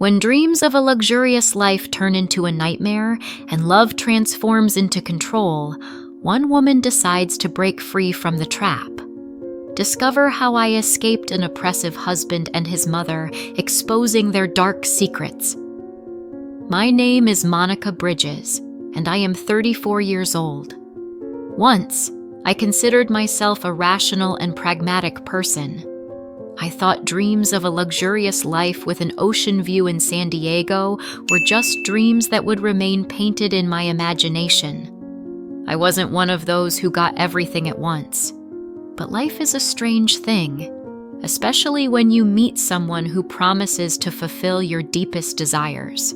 When dreams of a luxurious life turn into a nightmare and love transforms into control, one woman decides to break free from the trap. Discover how I escaped an oppressive husband and his mother, exposing their dark secrets. My name is Monica Bridges, and I am 34 years old. Once, I considered myself a rational and pragmatic person. I thought dreams of a luxurious life with an ocean view in San Diego were just dreams that would remain painted in my imagination. I wasn't one of those who got everything at once. But life is a strange thing, especially when you meet someone who promises to fulfill your deepest desires.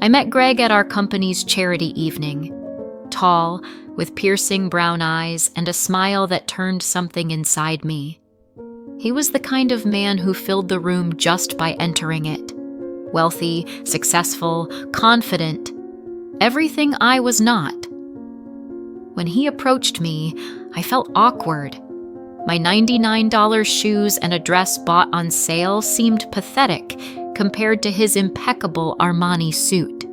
I met Greg at our company's charity evening. Tall, with piercing brown eyes and a smile that turned something inside me. He was the kind of man who filled the room just by entering it. Wealthy, successful, confident. Everything I was not. When he approached me, I felt awkward. My $99 shoes and a dress bought on sale seemed pathetic compared to his impeccable Armani suit.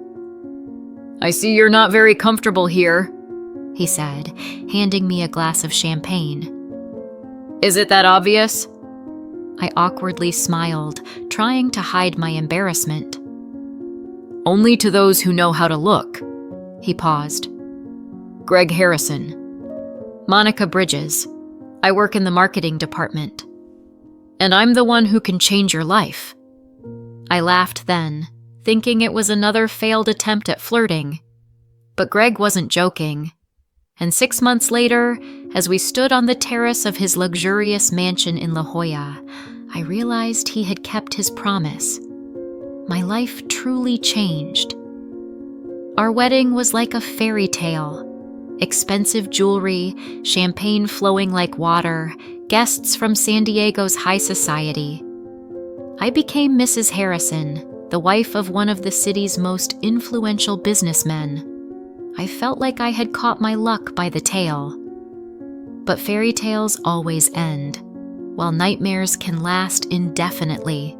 "I see you're not very comfortable here," he said, handing me a glass of champagne. "Is it that obvious?" I awkwardly smiled, trying to hide my embarrassment. "Only to those who know how to look." He paused. "Greg Harrison. Monica Bridges. I work in the marketing department. And I'm the one who can change your life." I laughed then, thinking it was another failed attempt at flirting. But Greg wasn't joking. And 6 months later, as we stood on the terrace of his luxurious mansion in La Jolla, I realized he had kept his promise. My life truly changed. Our wedding was like a fairy tale. Expensive jewelry, champagne flowing like water, guests from San Diego's high society. I became Mrs. Harrison, the wife of one of the city's most influential businessmen. I felt like I had caught my luck by the tail. But fairy tales always end, while nightmares can last indefinitely.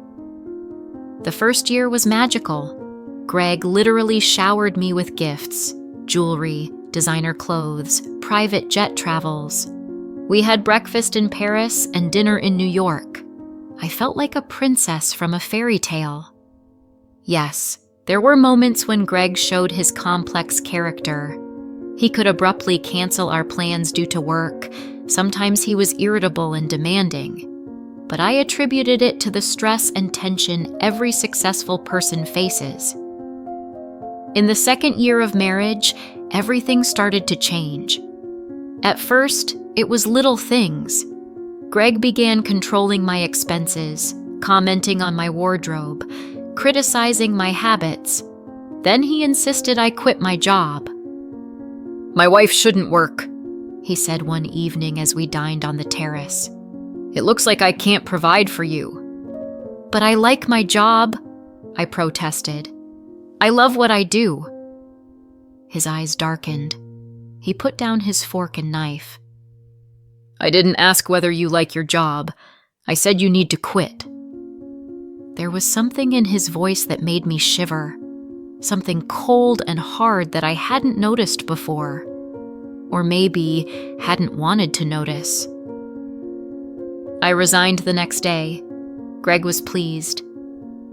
The first year was magical. Greg literally showered me with gifts, jewelry, designer clothes, private jet travels. We had breakfast in Paris and dinner in New York. I felt like a princess from a fairy tale. Yes, there were moments when Greg showed his complex character. He could abruptly cancel our plans due to work. Sometimes he was irritable and demanding. But I attributed it to the stress and tension every successful person faces. In the second year of marriage, everything started to change. At first, it was little things. Greg began controlling my expenses, commenting on my wardrobe, criticizing my habits. Then he insisted I quit my job. "My wife shouldn't work," he said one evening as we dined on the terrace. "It looks like I can't provide for you." "But I like my job," I protested. "I love what I do." His eyes darkened. He put down his fork and knife. "I didn't ask whether you like your job. I said you need to quit." There was something in his voice that made me shiver, something cold and hard that I hadn't noticed before, or maybe hadn't wanted to notice. I resigned the next day. Greg was pleased,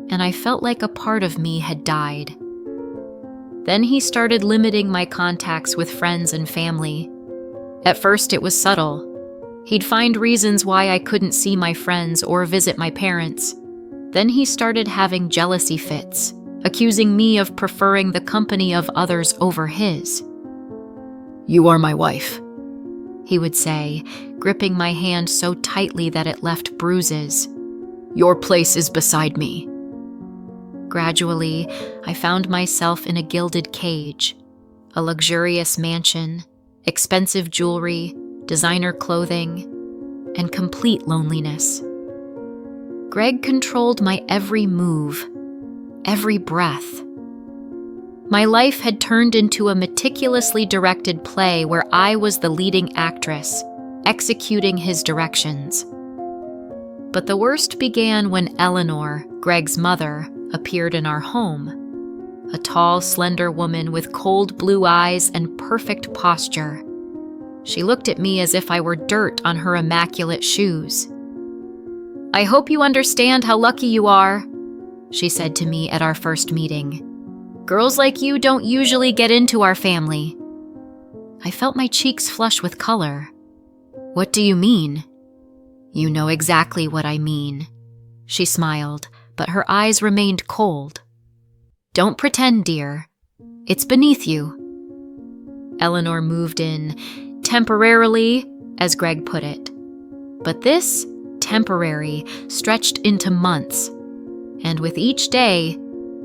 and I felt like a part of me had died. Then he started limiting my contacts with friends and family. At first it was subtle. He'd find reasons why I couldn't see my friends or visit my parents. Then he started having jealousy fits, accusing me of preferring the company of others over his. "You are my wife," he would say, gripping my hand so tightly that it left bruises. "Your place is beside me." Gradually, I found myself in a gilded cage, a luxurious mansion, expensive jewelry, designer clothing, and complete loneliness. Greg controlled my every move, every breath. My life had turned into a meticulously directed play where I was the leading actress, executing his directions. But the worst began when Eleanor, Greg's mother, appeared in our home. A tall, slender woman with cold blue eyes and perfect posture. She looked at me as if I were dirt on her immaculate shoes. "I hope you understand how lucky you are," she said to me at our first meeting. "Girls like you don't usually get into our family." I felt my cheeks flush with color. "What do you mean?" "You know exactly what I mean." She smiled, but her eyes remained cold. "Don't pretend, dear. It's beneath you." Eleanor moved in, temporarily, as Greg put it. But this temporary stretched into months, and with each day,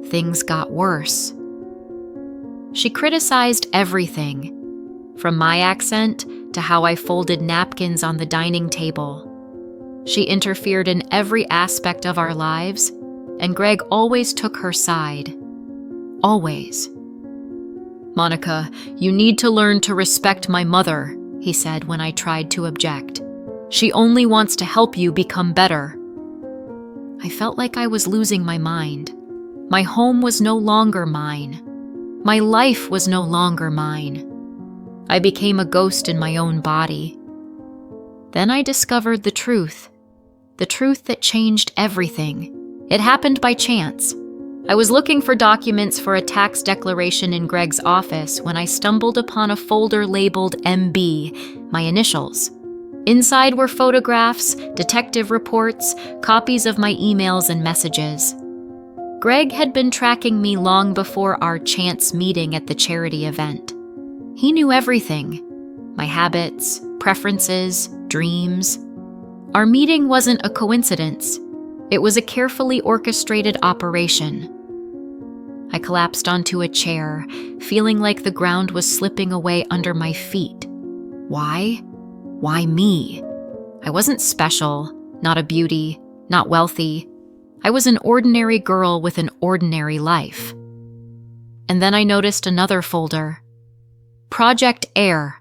things got worse. She criticized everything, from my accent to how I folded napkins on the dining table. She interfered in every aspect of our lives, and Greg always took her side. Always. "Monica, you need to learn to respect my mother," he said when I tried to object. "She only wants to help you become better." I felt like I was losing my mind. My home was no longer mine. My life was no longer mine. I became a ghost in my own body. Then I discovered the truth that changed everything. It happened by chance. I was looking for documents for a tax declaration in Greg's office when I stumbled upon a folder labeled MB, my initials. Inside were photographs, detective reports, copies of my emails and messages. Greg had been tracking me long before our chance meeting at the charity event. He knew everything: my habits, preferences, dreams. Our meeting wasn't a coincidence. It was a carefully orchestrated operation. I collapsed onto a chair, feeling like the ground was slipping away under my feet. Why? Why me? I wasn't special, not a beauty, not wealthy. I was an ordinary girl with an ordinary life. And then I noticed another folder. Project Air.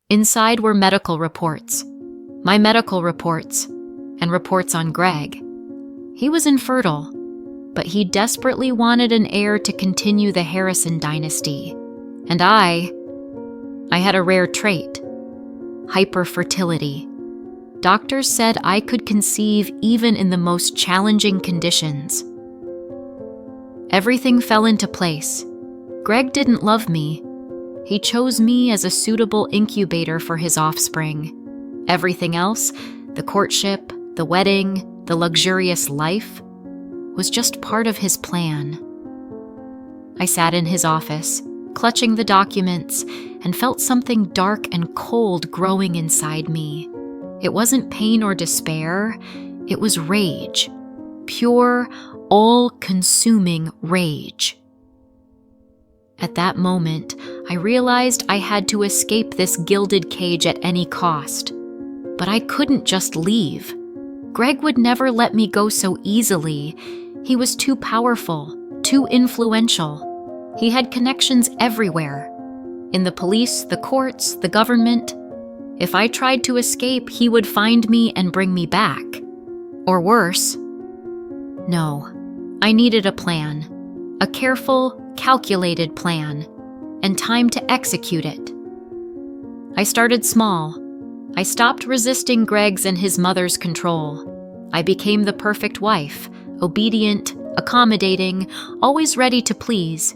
Inside were medical reports. My medical reports, and reports on Greg. He was infertile, but he desperately wanted an heir to continue the Harrison dynasty. And I had a rare trait: hyperfertility. Doctors said I could conceive even in the most challenging conditions. Everything fell into place. Greg didn't love me. He chose me as a suitable incubator for his offspring. Everything else, the courtship, the wedding, the luxurious life, was just part of his plan. I sat in his office, clutching the documents, and felt something dark and cold growing inside me. It wasn't pain or despair, it was rage. Pure, all-consuming rage. At that moment, I realized I had to escape this gilded cage at any cost. But I couldn't just leave. Greg would never let me go so easily. He was too powerful, too influential. He had connections everywhere. In the police, the courts, the government. If I tried to escape, he would find me and bring me back. Or worse. No, I needed a plan. A careful, calculated plan. And time to execute it. I started small. I stopped resisting Greg's and his mother's control. I became the perfect wife, obedient, accommodating, always ready to please.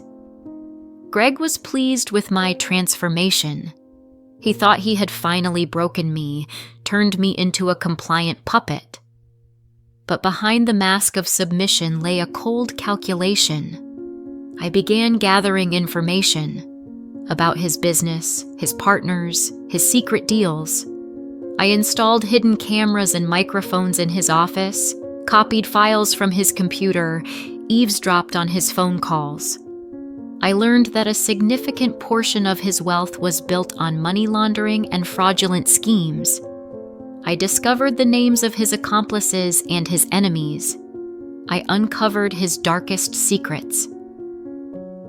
Greg was pleased with my transformation. He thought he had finally broken me, turned me into a compliant puppet. But behind the mask of submission lay a cold calculation. I began gathering information about his business, his partners, his secret deals. I installed hidden cameras and microphones in his office, copied files from his computer, eavesdropped on his phone calls. I learned that a significant portion of his wealth was built on money laundering and fraudulent schemes. I discovered the names of his accomplices and his enemies. I uncovered his darkest secrets.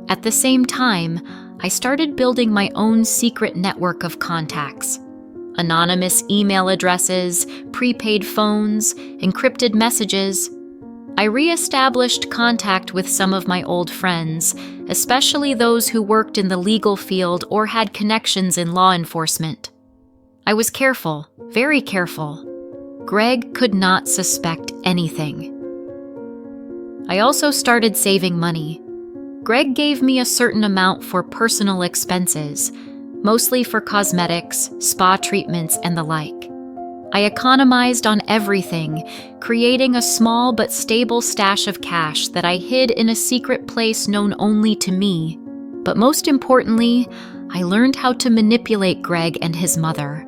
At the same time, I started building my own secret network of contacts. Anonymous email addresses, prepaid phones, encrypted messages. I re-established contact with some of my old friends, especially those who worked in the legal field or had connections in law enforcement. I was careful, very careful. Greg could not suspect anything. I also started saving money. Greg gave me a certain amount for personal expenses, mostly for cosmetics, spa treatments, and the like. I economized on everything, creating a small but stable stash of cash that I hid in a secret place known only to me. But most importantly, I learned how to manipulate Greg and his mother.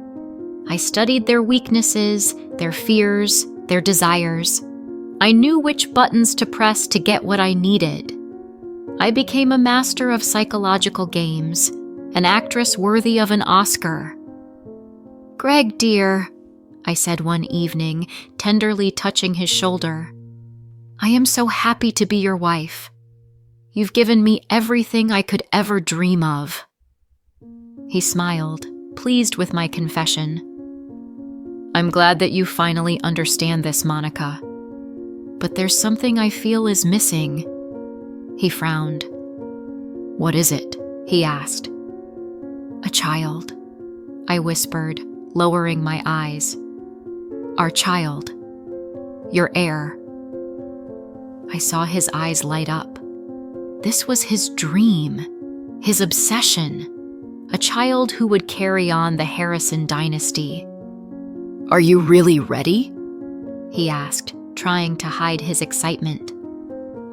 I studied their weaknesses, their fears, their desires. I knew which buttons to press to get what I needed. I became a master of psychological games, an actress worthy of an Oscar. "Greg, dear," I said one evening, tenderly touching his shoulder, "I am so happy to be your wife. You've given me everything I could ever dream of." He smiled, pleased with my confession. "I'm glad that you finally understand this, Monica. But there's something I feel is missing." He frowned. "What is it?" he asked. "A child," I whispered, lowering my eyes. "Our child. Your heir." I saw his eyes light up. This was his dream, his obsession, a child who would carry on the Harrison dynasty. "Are you really ready?" he asked, trying to hide his excitement.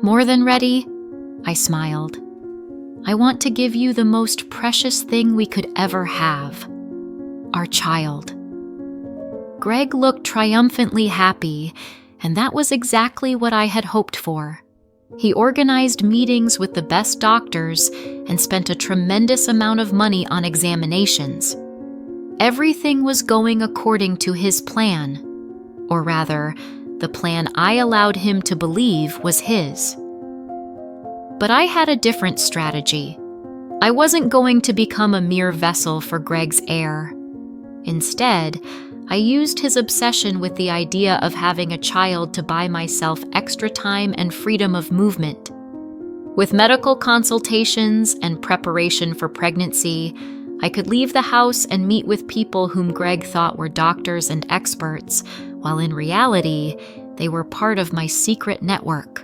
"More than ready," I smiled. "I want to give you the most precious thing we could ever have. Our child." Greg looked triumphantly happy, and that was exactly what I had hoped for. He organized meetings with the best doctors and spent a tremendous amount of money on examinations. Everything was going according to his plan, or rather, the plan I allowed him to believe was his. But I had a different strategy. I wasn't going to become a mere vessel for Greg's heir. Instead, I used his obsession with the idea of having a child to buy myself extra time and freedom of movement. With medical consultations and preparation for pregnancy, I could leave the house and meet with people whom Greg thought were doctors and experts, while in reality, they were part of my secret network.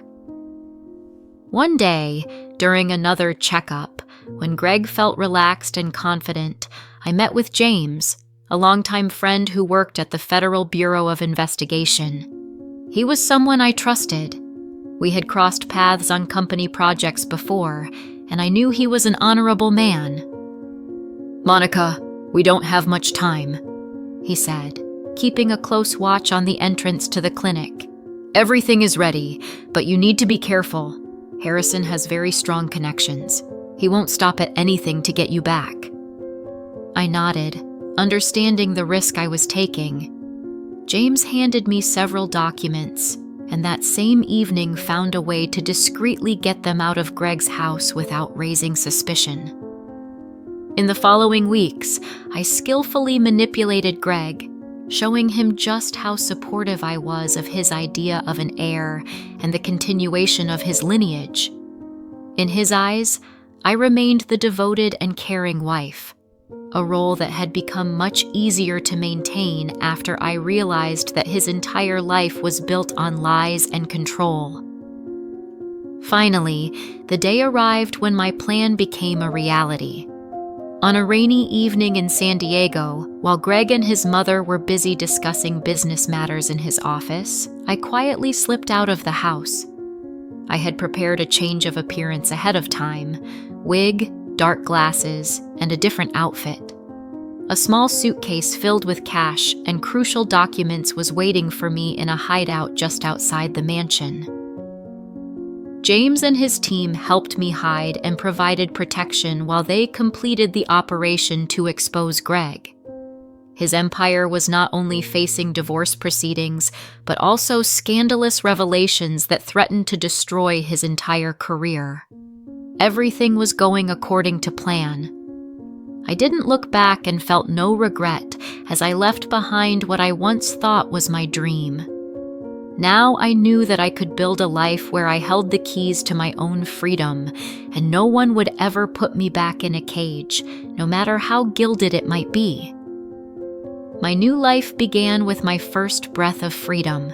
One day, during another checkup, when Greg felt relaxed and confident, I met with James, a longtime friend who worked at the Federal Bureau of Investigation. He was someone I trusted. We had crossed paths on company projects before, and I knew he was an honorable man. "Monica, we don't have much time," he said, keeping a close watch on the entrance to the clinic. "Everything is ready, but you need to be careful. Harrison has very strong connections. He won't stop at anything to get you back." I nodded, understanding the risk I was taking. James handed me several documents, and that same evening found a way to discreetly get them out of Greg's house without raising suspicion. In the following weeks, I skillfully manipulated Greg, showing him just how supportive I was of his idea of an heir and the continuation of his lineage. In his eyes, I remained the devoted and caring wife, a role that had become much easier to maintain after I realized that his entire life was built on lies and control. Finally, the day arrived when my plan became a reality. On a rainy evening in San Diego, while Greg and his mother were busy discussing business matters in his office, I quietly slipped out of the house. I had prepared a change of appearance ahead of time: wig, dark glasses, and a different outfit. A small suitcase filled with cash and crucial documents was waiting for me in a hideout just outside the mansion. James and his team helped me hide and provided protection while they completed the operation to expose Greg. His empire was not only facing divorce proceedings, but also scandalous revelations that threatened to destroy his entire career. Everything was going according to plan. I didn't look back and felt no regret as I left behind what I once thought was my dream. Now I knew that I could build a life where I held the keys to my own freedom, and no one would ever put me back in a cage, no matter how gilded it might be. My new life began with my first breath of freedom.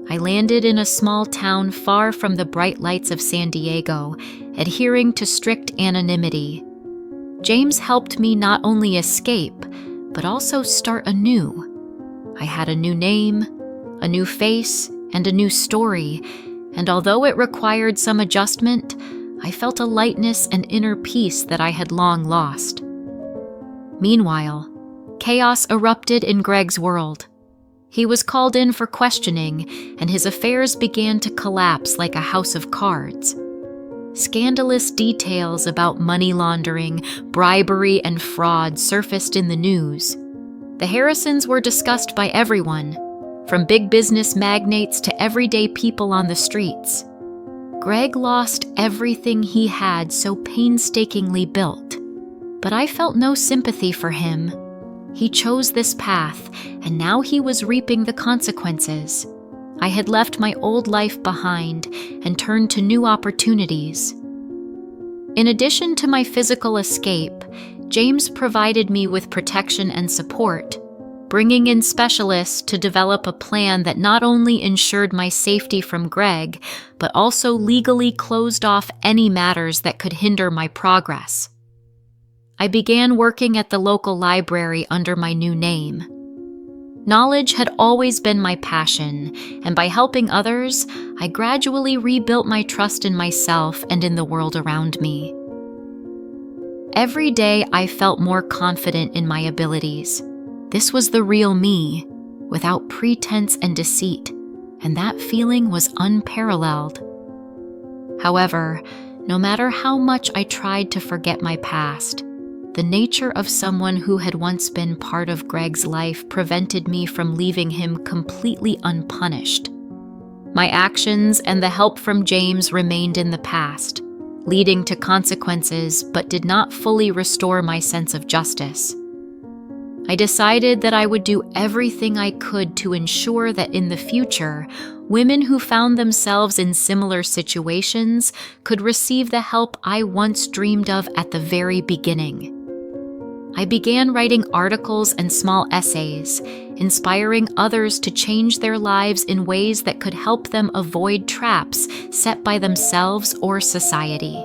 I landed in a small town far from the bright lights of San Diego, adhering to strict anonymity. James helped me not only escape, but also start anew. I had a new name, a new face, and a new story, and although it required some adjustment, I felt a lightness and inner peace that I had long lost. Meanwhile, chaos erupted in Greg's world. He was called in for questioning, and his affairs began to collapse like a house of cards. Scandalous details about money laundering, bribery, and fraud surfaced in the news. The Harrisons were discussed by everyone, from big business magnates to everyday people on the streets. Greg lost everything he had so painstakingly built, but I felt no sympathy for him. He chose this path, and now he was reaping the consequences. I had left my old life behind and turned to new opportunities. In addition to my physical escape, James provided me with protection and support, bringing in specialists to develop a plan that not only ensured my safety from Greg, but also legally closed off any matters that could hinder my progress. I began working at the local library under my new name. Knowledge had always been my passion, and by helping others, I gradually rebuilt my trust in myself and in the world around me. Every day I felt more confident in my abilities. This was the real me, without pretense and deceit, and that feeling was unparalleled. However, no matter how much I tried to forget my past, the nature of someone who had once been part of Greg's life prevented me from leaving him completely unpunished. My actions and the help from James remained in the past, leading to consequences but did not fully restore my sense of justice. I decided that I would do everything I could to ensure that in the future, women who found themselves in similar situations could receive the help I once dreamed of at the very beginning. I began writing articles and small essays, inspiring others to change their lives in ways that could help them avoid traps set by themselves or society.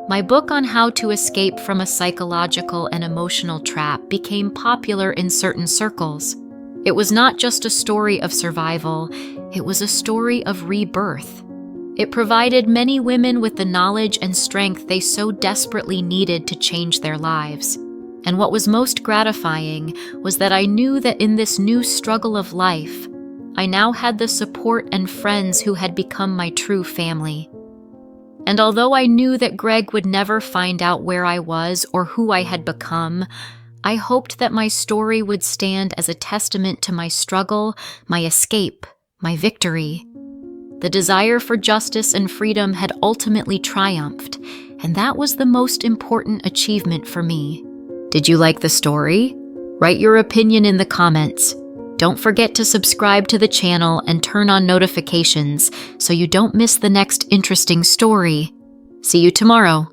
My book on how to escape from a psychological and emotional trap became popular in certain circles. It was not just a story of survival, it was a story of rebirth. It provided many women with the knowledge and strength they so desperately needed to change their lives. And what was most gratifying was that I knew that in this new struggle of life, I now had the support and friends who had become my true family. And although I knew that Greg would never find out where I was or who I had become, I hoped that my story would stand as a testament to my struggle, my escape, my victory. The desire for justice and freedom had ultimately triumphed, and that was the most important achievement for me. Did you like the story? Write your opinion in the comments. Don't forget to subscribe to the channel and turn on notifications so you don't miss the next interesting story. See you tomorrow.